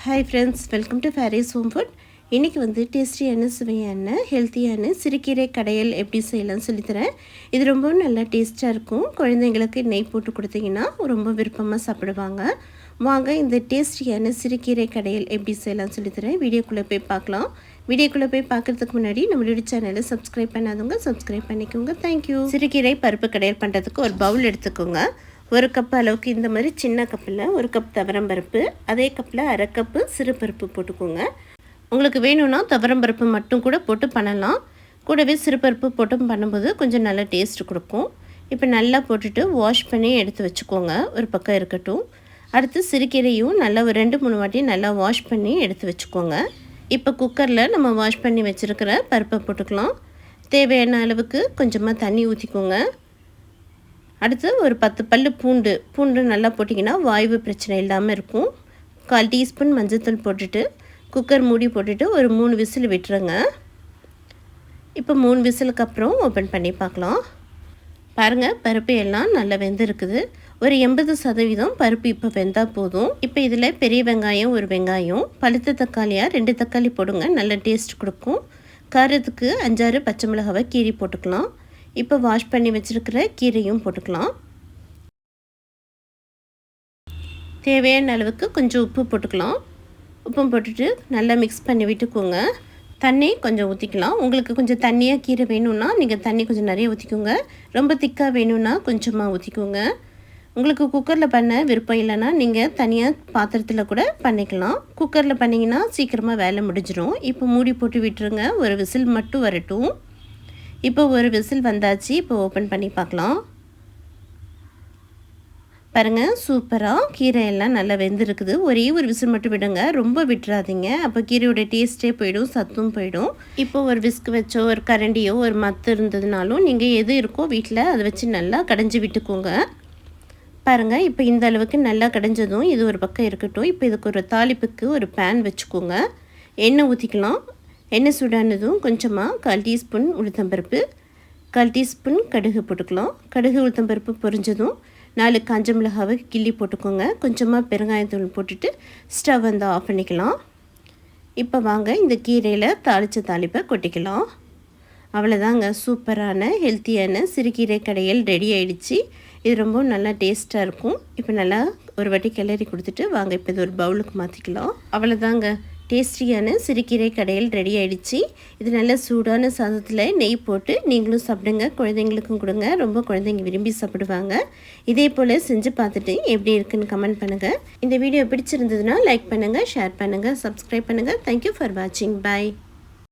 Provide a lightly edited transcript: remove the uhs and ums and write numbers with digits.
Hi friends, welcome to Fairy's Home Food. இன்றைக்கி வந்து டேஸ்டியான சுவையான ஹெல்த்தியான சிறுகீரை கடையல் எப்படி செய்யலாம்னு சொல்லித்தரேன். இது ரொம்ப நல்லா டேஸ்ட்டாக இருக்கும். குழந்தைங்களுக்கு நெய் போட்டு கொடுத்தீங்கன்னா ரொம்ப விருப்பமாக சாப்பிடுவாங்க. வாங்க இந்த டேஸ்டியான சிறுகீரை கடையல் எப்படி செய்யலாம்னு சொல்லித்தரேன். வீடியோக்குள்ளே போய் பார்க்கலாம். வீடியோக்குள்ளே போய் பார்க்குறதுக்கு முன்னாடி நம்மளோட சேனலை சப்ஸ்கிரைப் பண்ணாதவங்க சப்ஸ்கிரைப் பண்ணிக்கோங்க. தேங்க்யூ. சிறுகீரை பருப்பு கடையல் பண்ணுறதுக்கு ஒரு பவுல் எடுத்துக்கோங்க. ஒரு கப் அளவுக்கு இந்த மாதிரி சின்ன கப்பில் ஒரு கப் துவரம்பருப்பு, அதே கப்பில் அரை கப்பு சிறுபருப்பு போட்டுக்கோங்க. உங்களுக்கு வேணும்னா துவரம்பருப்பு மட்டும் கூட போட்டு பண்ணலாம். கூடவே சிறுபருப்பு போட்டு பண்ணும்போது கொஞ்சம் நல்லா டேஸ்ட் கொடுக்கும். இப்போ நல்லா போட்டுட்டு வாஷ் பண்ணி எடுத்து வச்சுக்கோங்க. ஒரு பக்கம் இருக்கட்டும். அடுத்து சிறுகீரையும் நல்லா ஒரு 2-3 வாட்டி நல்லா வாஷ் பண்ணி எடுத்து வச்சுக்கோங்க. இப்போ குக்கரில் நம்ம வாஷ் பண்ணி வச்சுருக்கிற பருப்பை போட்டுக்கலாம். தேவையான அளவுக்கு கொஞ்சமாக தண்ணி ஊற்றிக்கோங்க. அடுத்து ஒரு 10 பல்லு பூண்டு நல்லா போட்டிங்கன்னா வாய்வு பிரச்சனை இல்லாமல் இருக்கும். 1/4 டீஸ்பூன் மஞ்சள்தூள் போட்டுட்டு குக்கர் மூடி போட்டுட்டு ஒரு 3 விசில் விட்டுருங்க. இப்போ 3 விசிலுக்கு அப்புறம் ஓப்பன் பண்ணி பார்க்கலாம். பாருங்கள், பருப்பு எல்லாம் நல்லா வெந்திருக்குது. ஒரு 80% பருப்பு இப்போ வெந்தால் போதும். இப்போ இதில் பெரிய வெங்காயம் ஒரு வெங்காயம், பழுத்த தக்காளியாக 2 தக்காளி போடுங்க, நல்ல டேஸ்ட் கொடுக்கும். காரத்துக்கு 5-6 பச்சை மிளகாவை கீரி போட்டுக்கலாம். இப்போ வாஷ் பண்ணி வச்சுருக்கிற கீரையும் போட்டுக்கலாம். தேவையான அளவுக்கு கொஞ்சம் உப்பு போட்டுக்கலாம். உப்பும் போட்டுட்டு நல்லா மிக்ஸ் பண்ணி விட்டுக்கோங்க. தண்ணி கொஞ்சம் ஊற்றிக்கலாம். உங்களுக்கு கொஞ்சம் தண்ணியாக கீரை வேணும்னா நீங்கள் தண்ணி கொஞ்சம் நிறைய ஊற்றிக்கோங்க. ரொம்ப திக்காக வேணும்னா கொஞ்சமாக ஊற்றிக்கோங்க. உங்களுக்கு குக்கரில் பண்ண விருப்பம் இல்லைன்னா நீங்கள் தனியாக பாத்திரத்தில் கூட பண்ணிக்கலாம். குக்கரில் பண்ணிங்கன்னா சீக்கிரமாக வேலை முடிஞ்சிடும். இப்போ மூடி போட்டு விட்டுருங்க. ஒரு விசில் மட்டும் வரட்டும். இப்போ ஒரு விசில் வந்தாச்சு. இப்போ ஓப்பன் பண்ணி பார்க்கலாம். பாருங்கள், சூப்பராக கீரை எல்லாம் நல்லா வெந்திருக்குது. ஒரே ஒரு விசில் மட்டும் விடுங்க, ரொம்ப விட்டுறாதீங்க. அப்போ கீரையோட டேஸ்ட்டே போயிடும், சத்தும் போயிடும். இப்போ ஒரு விஸ்க் வச்சோ ஒரு கரண்டியோ ஒரு மத்து இருந்ததுனாலும் நீங்கள் எது இருக்கோ வீட்டில் அதை வச்சு நல்லா கடைஞ்சி விட்டுக்கோங்க. பாருங்கள், இப்போ இந்த அளவுக்கு நல்லா கடைஞ்சதும் இது ஒரு பக்கம் இருக்கட்டும். இப்போ இதுக்கு ஒரு தாளிப்புக்கு ஒரு பேன் வச்சுக்கோங்க. எண்ணெய் ஊற்றிக்கலாம். எண்ணெய் சூடானதும் கொஞ்சமாக 1/4 டீஸ்பூன் உளுத்தம்பருப்பு, 1/4 டீஸ்பூன் கடுகு போட்டுக்கலாம். கடுகு உளுத்தம்பருப்பு பொரிஞ்சதும் 4 காஞ்ச மிளகாவை கிள்ளி போட்டுக்கோங்க. கொஞ்சமாக பெருங்காயத்தூள் போட்டுட்டு ஸ்டவ் வந்து ஆஃப் பண்ணிக்கலாம். இப்போ வாங்க இந்த கீரையில் தாளித்த தாளிப்பை கொட்டிக்கலாம். அவ்வளோதாங்க, சூப்பரான ஹெல்த்தியான சிறுகீரை கடையல் ரெடி ஆகிடுச்சு. இது ரொம்ப நல்லா டேஸ்ட்டாக இருக்கும். இப்போ நல்லா ஒரு வாட்டி கிளறி கொடுத்துட்டு வாங்க இப்போ இது ஒரு பவுலுக்கு மாற்றிக்கலாம். அவ்வளோதாங்க, டேஸ்டியான சிறுகீரை கடையல் ரெடி ஆகிடுச்சு. இது நல்ல சூடான சாதத்தில் நெய் போட்டு நீங்களும் சாப்பிடுங்க, குழந்தைங்களுக்கும் கொடுங்க. ரொம்ப குழந்தைங்க விரும்பி சாப்பிடுவாங்க. இதே போல் செஞ்சு பார்த்துட்டு எப்படி இருக்குன்னு கமெண்ட் பண்ணுங்கள். இந்த வீடியோ பிடிச்சிருந்ததுன்னா லைக் பண்ணுங்கள், ஷேர் பண்ணுங்கள், சப்ஸ்கிரைப் பண்ணுங்கள். தேங்க்யூ ஃபார் வாட்சிங். பாய்.